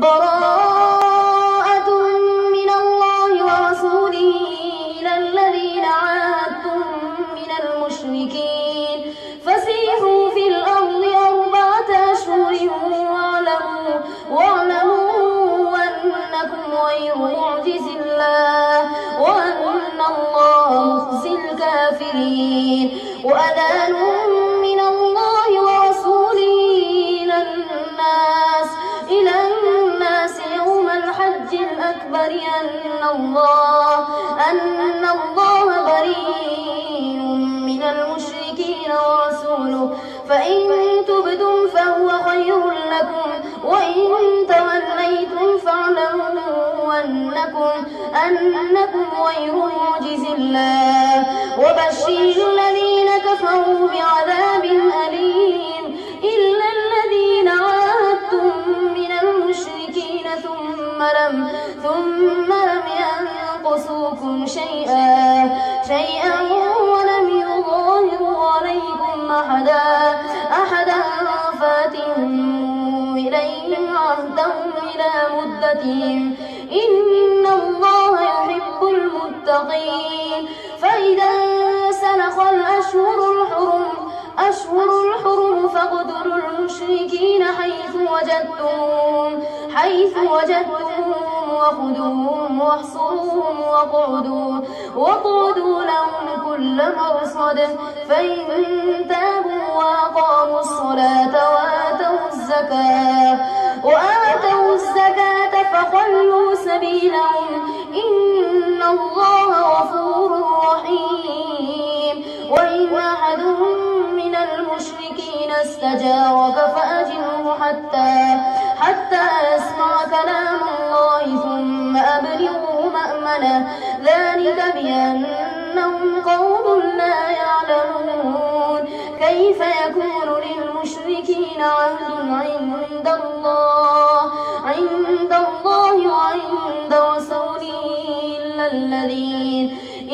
براءة من الله ورسوله إلى الذين عاهدتم من المشركين فسيحوا في الأرض 4 أشهر واعلموا أنكم غير معجز الله وأن الله مخزي الكافرين. وأذان من الله ورسوله إلى الناس يوم الحج الأكبر أن الله بريء من المشركين ورسوله فإن تبتم فهو خير لكم وإن توليتم فاعلموا أنكم غير معجز الله وبشر الذين كفروا بعذاب أليم إلا الذين عاهدتم من المشركين ثم لم ينقصوكم شيئا ولم يظاهروا عليكم أحدا فاتموا إليهم عهدهم إلى مدتهم إن الله يحب المتقين. فإذا سلخ الأشهر الحرم فاقتلوا المشركين حيث وجدتموهم وخذوهم واحصروهم واقعدوا لهم كل مرصد فإن تابوا وأقاموا الصلاة وآتوا الزكاة فخلوا سبيلهم إن الله غفور رحيم. وإن أحد من المشركين استجارك فأجره حتى يسمع كلام الله ثم أبلغه مأمنه ذلك بأنهم قوم لا يعلمون. كيف يكون للمشركين عهد عند الله وعند رسوله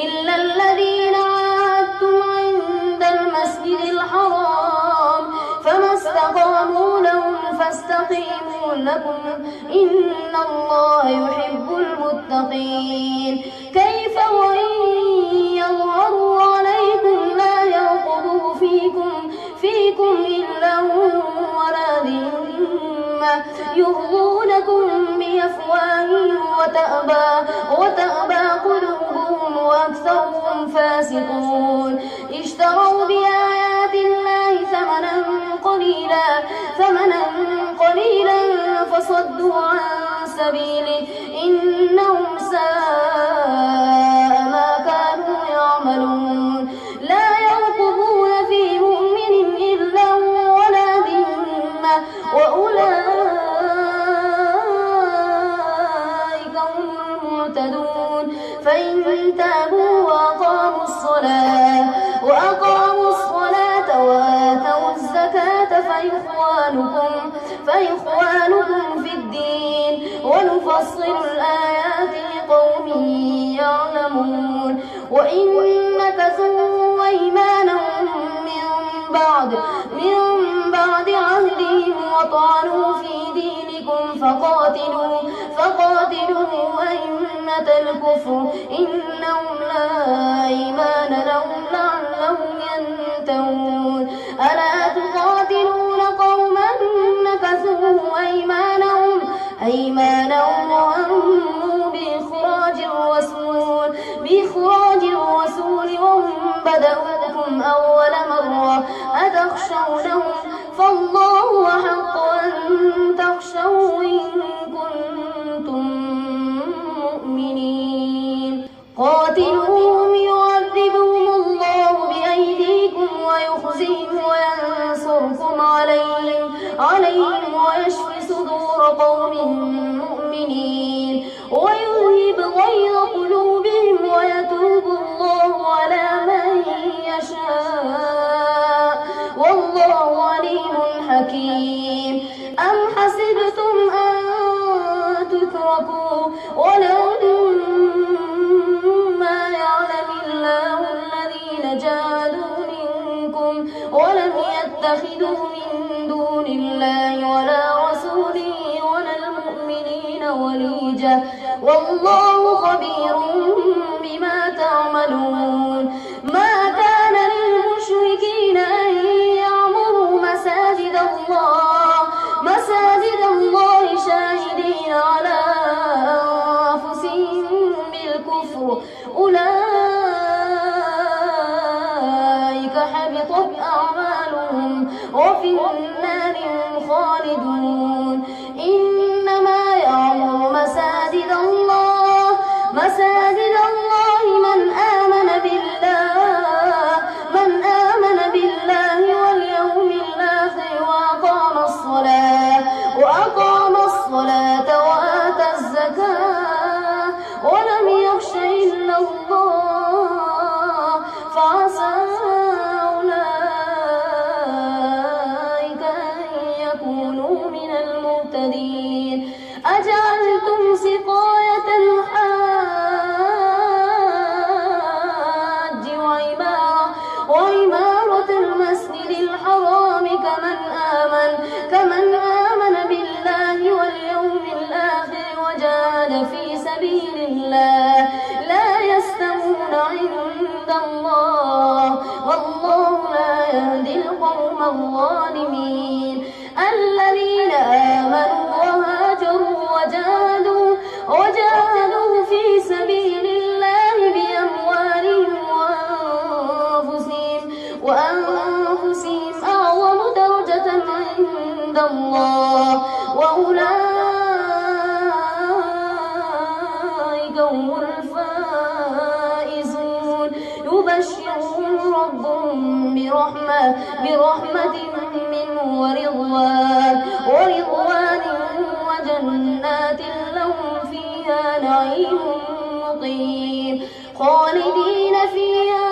إلا الذين عاهدتم عند المسجد الحرام فما استقاموا لهم فاستقيموا لهم إن الله يحب المتقين. كيف وإن يظهروا عليكم لا يرقبوا فيكم إلا ولا ذمة يرضونكم بأفواههم وتأبى قلوبهم وأكثرهم فاسقون. اشتروا بآيات الله ثمنا قليلا فصدوا عن سبيله إنهم ساء ما كانوا يعملون. لا يرقبون في مؤمن إلا ولا ذمة وأولئك هم المعتدون. فإن تابوا وأقاموا الصلاة وآتوا الزكاة فإخوانكم في الدين ونفصل الآيات لقوم يعلمون. وإن نكثوا أيمانهم من بعد عهدهم وطعنوا في دينكم فقاتلوا أئمة الكفر إنهم لا أيمان لهم لعلهم ينتهون. ألا تقاتلون قوما نكثوا أيمانهم وهموا بإخراج الرسول وهم بدأوكم أول مرة أتخشونهم فالله أحق أن تخشوه إن كنتم مؤمنين. قاتلوهم يعذبهم الله بأيديكم ويخزيهم وينصركم عليهم ويشفي صدور قوم مؤمنين ويذهب غيظ قلوبهم ويتوب الله على من يشاء والله عليم حكيم. أم حسبتم أن تتركوا ولما يعلم الله الذين جاهدوا منكم ولم يتخذوا من دون الله ولا رسوله ولا المؤمنين وليجة والله خبير بما تعملون. ما كان للمشركين أن يعمروا مساجد الله شاهدين على أنفسهم بالكفر أولئك حبطت أعمالهم وفي النار خالدون. إنما يعمر مساجد الله من آمن بالله واليوم الآخر وأقام الصلاة وآتى الزكاة ولم يخش إلا الله فعسى أولئك أن يكونوا من المهتدين. أجعلتم سقاية الحاج وعمارة المسجد الحرام كمن آمن بالله واليوم الآخر وجاهد في سبيل الله لا يستوون عند الله والله لا يهدي القوم الظالمين. الذين آمنوا وهاجروا وجاهدوا في سبيل الله بأموالهم وأنفسهم أعظم درجة عند الله وأولئك هم الفائزون. يبشرهم ربهم برحمة منه ورضوان وجنات لهم فيها نعيم مقيم خالدين فيها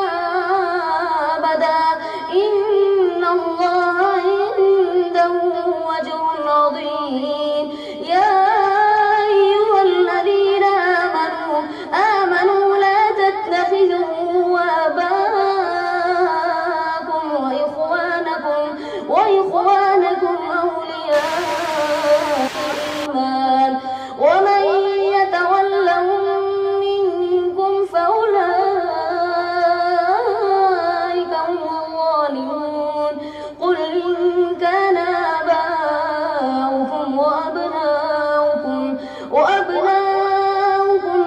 أبدا إن الله عنده أجر عظيم. يا أيها الذين آمنوا لا تتخذوا آباءكم وإخوانكم أولياء الإيمان ومن يتولهم منكم فأولئك هم الظالمون. قل إن كان آباؤكم وأبناؤكم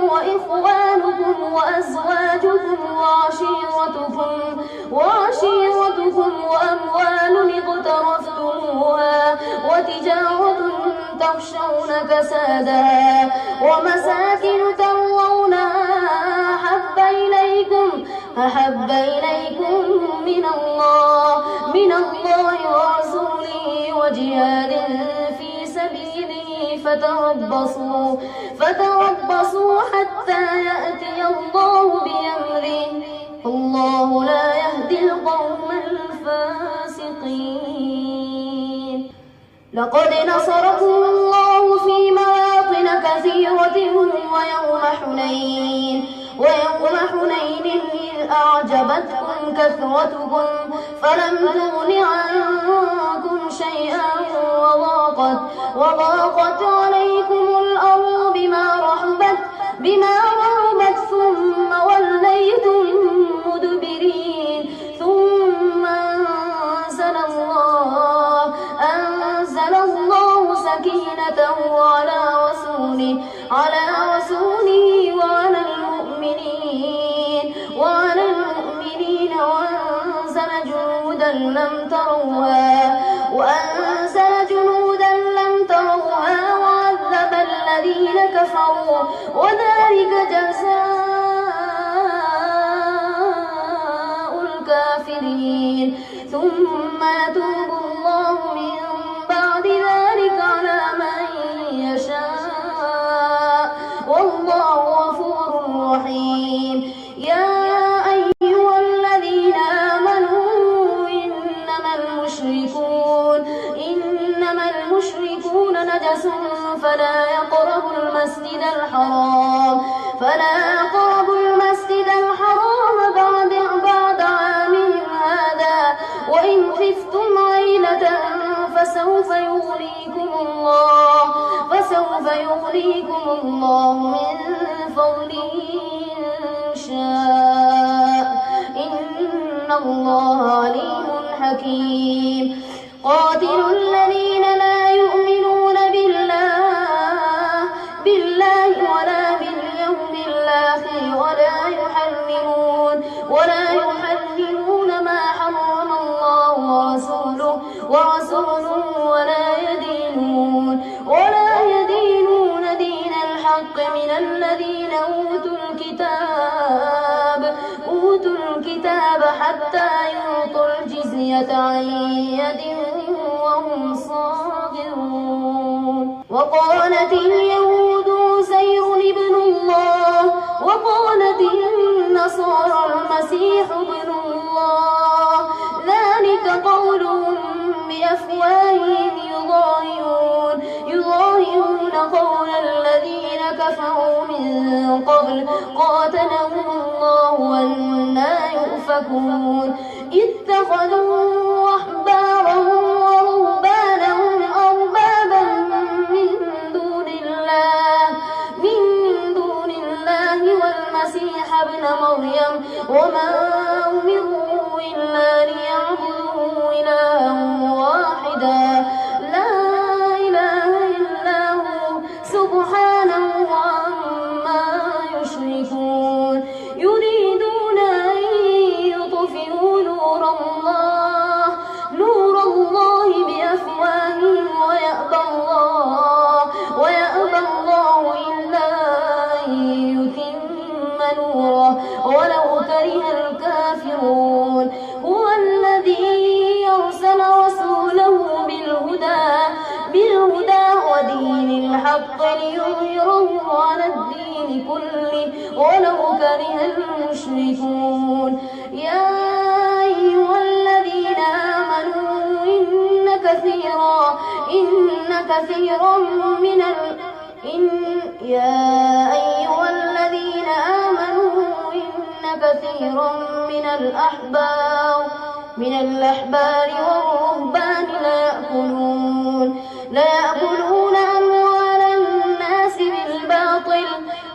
وإخوانكم وأزواجكم وعشيرتكم وأموال اقترفتموها وتجارة تخشون كسادها ومساكن ترضونها أحب إليكم من الله ورسوله وجهاد في سبيله فتربصوا حتى يأتي الله بأمره الله لا يهدي القوم الفاسقين. لقد نصركم الله في مواطن كثيرة ويوم حنين إذ أعجبتكم كثرتكم فلم تغن عنكم شيئا وضاقت عليكم الأرض بما رحبت ثم وليتم مدبرين. ثم أنزل الله سكينته على رسوله وعلى المؤمنين وأنزل جنودا لم تروها وعذب الذين كفروا وذلك جزاء الكافرين. ثم يتوب الله من بعد ذلك على من يشاء والله غفور رحيم. يا أيها الذين آمنوا إنما المشركون نجس فلا يقربوا المسجد الحرام بعد عامهم هذا وإن خفتم عيلة فسوف فسوف يغنيكم الله من فضله إن شاء إن الله عليم حكيم قاتلوا الذين لا يؤمنون بالله ولا باليوم الآخر ولا يحرمون ما حرم الله ورسوله ولا يدينون دين الحق من الذين أوتوا الكتاب حتى يعطوا الجزية عن يد وهم صاغرون وقالت اليهود عزير ابن الله وقالت النصارى المسيح ابن الله ذلك قولهم بأفواههم يضاهئون قول الذين كفروا من قبل قاتلهم الله أنى يؤفكون اتخذوا أحبارهم ورهبانهم أربابا من دون الله والمسيح ابن مريم وما أمروا إلا ليعبدوا إلها واحدا لا إله إلا هو سبحانه عما يشركون يريدون أن يطفئوا نور الله بأفواههم ويأبى الله إلا أن يتم نوره ولو كره الكافرون هو الذي أرسل رسوله بالهدى ودين الحق ليظهره على الدين كله ولو كره المشركون يا أيها الذين آمنوا إن كثيرا من الأحبار والرهبان لا يأكلون أموال الناس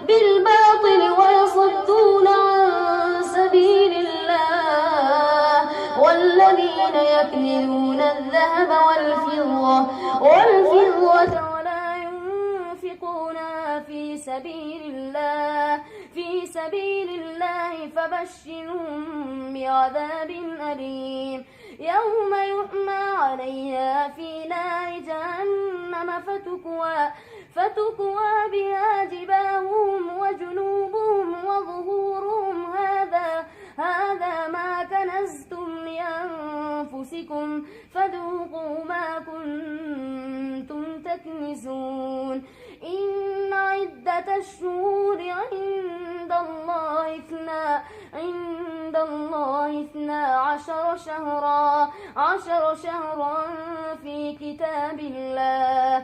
بالباطل ويصدون عن سبيل الله والذين يكنزون الذهب والفضة ولا ينفقونها في سبيل الله فبشرهم بعذاب أليم يوم يحمى عليها في نار جهنم فتكوى بها جباههم وجنوبهم وظهورهم هذا ما كنزتم لأنفسكم فذوقوا ما كنتم تكنزون إن عدة الشهور عند الله 12 شهرا في كتاب الله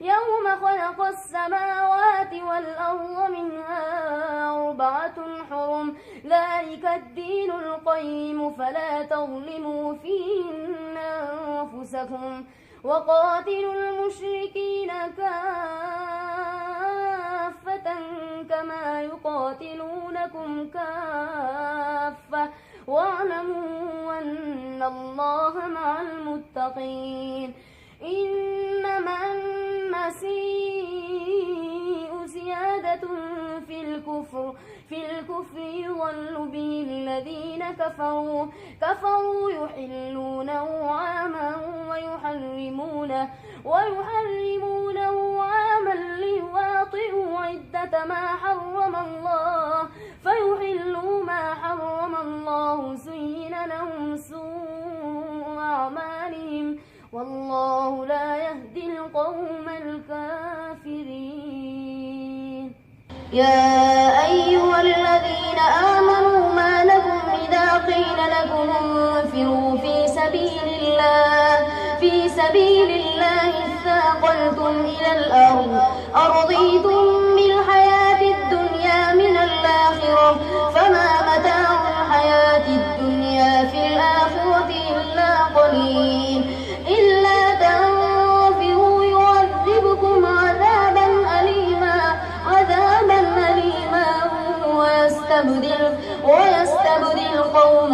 يوم خلق السماوات والأرض منها 4 حرم ذلك الدين القيم فلا تظلموا فيهن أنفسكم وقاتلوا المشركين كافة كما يقاتلونكم كافة واعلموا أن الله مع المتقين إنما النسيء زيادة في الكفر يضل به الذين كفروا يحلونه عاما ويحرمونه عاما ليواطئوا عدة ما حرم الله فيحلوا ما حرم الله زين لهم سوء أعمالهم والله لا يهدي القوم الكافرين يا أيها الذين آمنوا ما لكم إذا قيل لكم انفروا في سبيل الله اثاقلتم إلى الأرض أرضيتم بالحياة الدنيا من الآخرة فما متاع الحياة الدنيا في الآخرة إلا قليل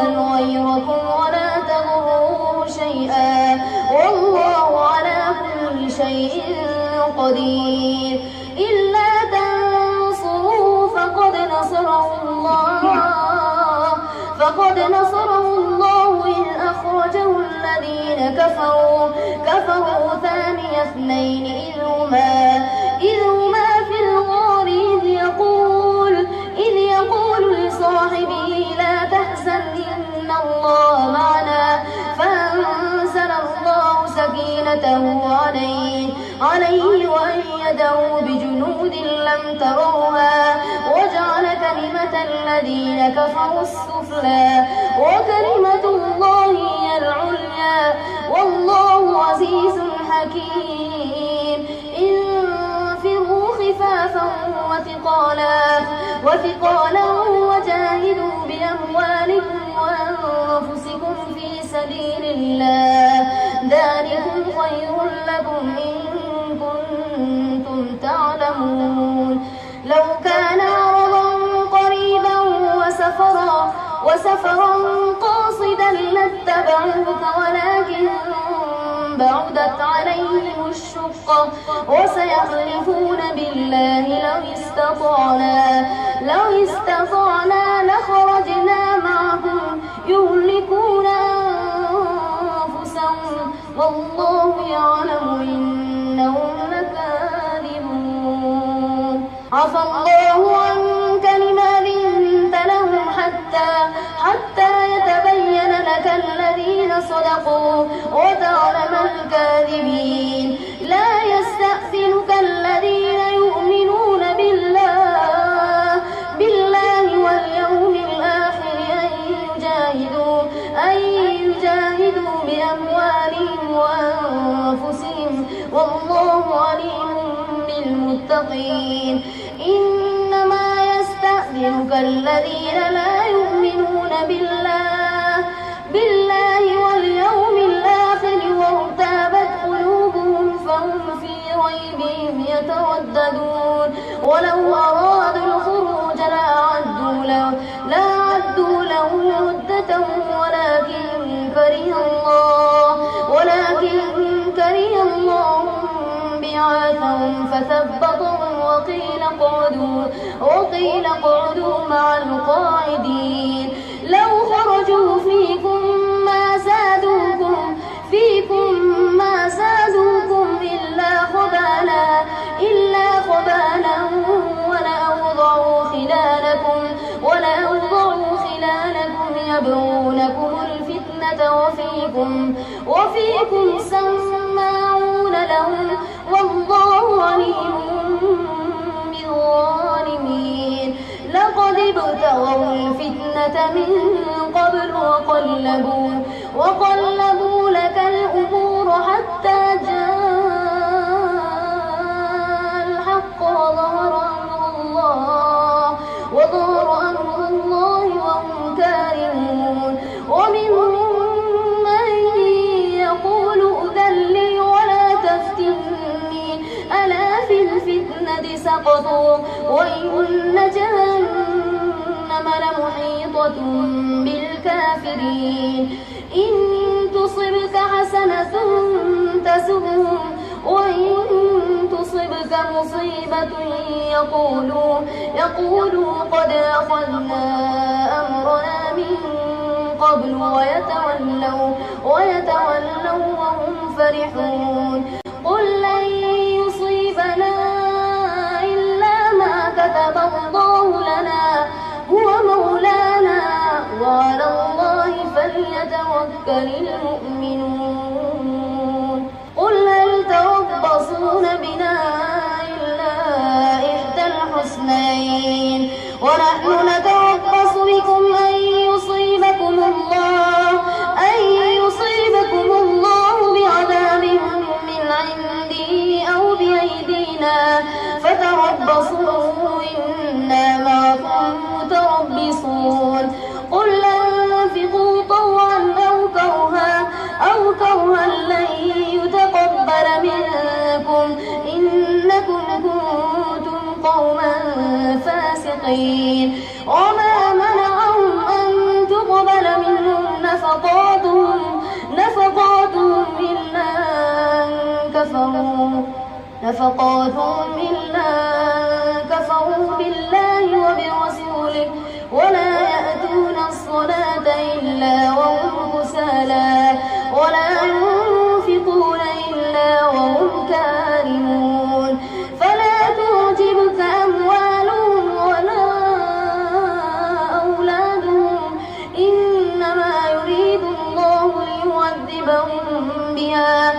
قوما غيركم ولا تضروه شيئا والله على كل شيء قدير. إلا تنصروه فقد نصره الله إذ أخرجه الذين كفروا ثاني اثنين إذ هما في الغار إذ يقول لصاحبه لا تحزن إن الله معنا فأنزل الله سكينته عليه وأيده بجنود لم تروها وجعل كلمة الذين كفروا السفلى وكلمة الله هي العليا والله عزيز حكيم. انفروا خفافا وثقالا وجاهدوا بأموالكم وأنفسكم في سبيل الله ذلكم خير لكم إن كنتم تعلمون. لو كان عرضا قريبا وسفرا قاصدا لاتبعوك ولكن بعدت عليهم الشقة وسيحلفون بالله لو استطعنا لخرجنا معكم يهلكون أنفسهم والله يعلم إنهم لكاذبون. عفى الله عنك لما أذنت لهم حتى يتبين لك الذين صدقوا وتعلم الكاذبين. لا يستأذنك الذين يؤمنون بالله واليوم الآخر أن يجاهدوا بأموالهم وأنفسهم والله عليم بالمتقين. إنما يستأذنك الذين لا يؤمنون بالله واليوم الآخر وارتابت قلوبهم فهم في ريبهم يترددون. ولو أرادوا الخروج لأعدوا له عدة ولكن كره الله بعاثهم فثبطهم وقيل اقعدوا مع القاعدين. لو خرجوا فيكم ما زادوكم إلا خبالا ولأوضعوا خلالكم يبغونكم الفتنة وفيكم سماعون لهم والله عليم بالظالمين. لقد ابتغوا الفتنة من قبل وقلبوا لك الأمور حتى جاء الحق وظهر أمر الله وهم كارهون. ومنهم من يقول أذن لي ولا تفتني ألا في الفتنة سقطوا وإن جهنم لمحيطة بالكافرين. إن تصبك حسنة تسؤهم وإن تصبك مصيبة يقولوا قد أخذنا أمرنا من قبل ويتولوا وهم فرحون. قل لن يصيبنا إلا ما كتب الله لنا هو مولانا وعلى الله فليتوكل المؤمنون. قل هل تربصون بنا إلا إحدى الحسنيين ونحن نتربص بكم أن يصيبكم الله بعذاب من عنده أو بأيدينا فتربصوا إنا معكم متربصون. قل أنفقوا طوعا أو كرها لن يتقبل منكم إنكم كنتم قوما فاسقين. وما منعهم أن تقبل منهم نفقاتهم إلا كفروا بالله وبرسوله ولا يأتون الصلاة إلا وهم كسالى ولا ينفقون إلا وهم كارهون فلا تعجبك أموالهم ولا أولادهم إنما يريد الله ليعذبهم بها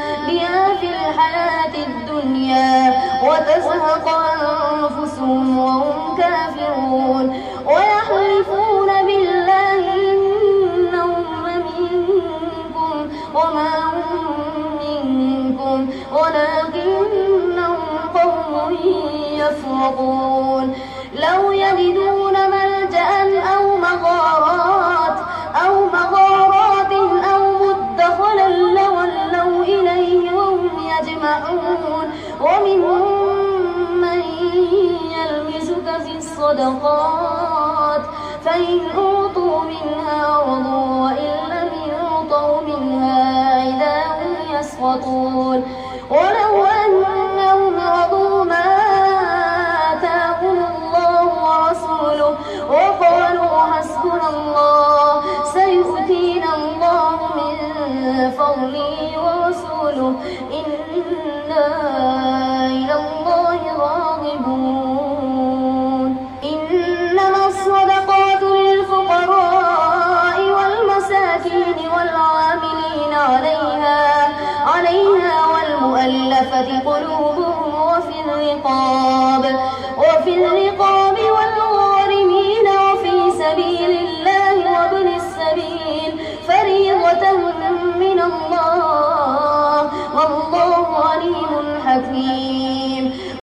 في الحياة الدنيا وتزهق أنفسهم وهم كافرون ويحلفون بالله إنهم لمنكم وما هم منكم ولكنهم قوم يفرقون لو يجدون ملجأ أو مغارات أو مدخلا لولوا إليه وهم يجمعون ومنهم من يلمزك في الصدقات فإن أوطوا منها رضوا وإن لم يوطوا منها إذا هم يسخطون ولو أنهم رضوا ما آتاهم الله ورسوله وقالوا حسبنا الله سيؤتينا الله من فضله ورسوله إنا إلى الله راغبون إنما الصدقات للفقراء والمساكين والعاملين عليها والمؤلفة قلوبهم وفي الرقاب والغارمين وفي سبيل الله وابن السبيل فريضة من الله والله عليم حكيم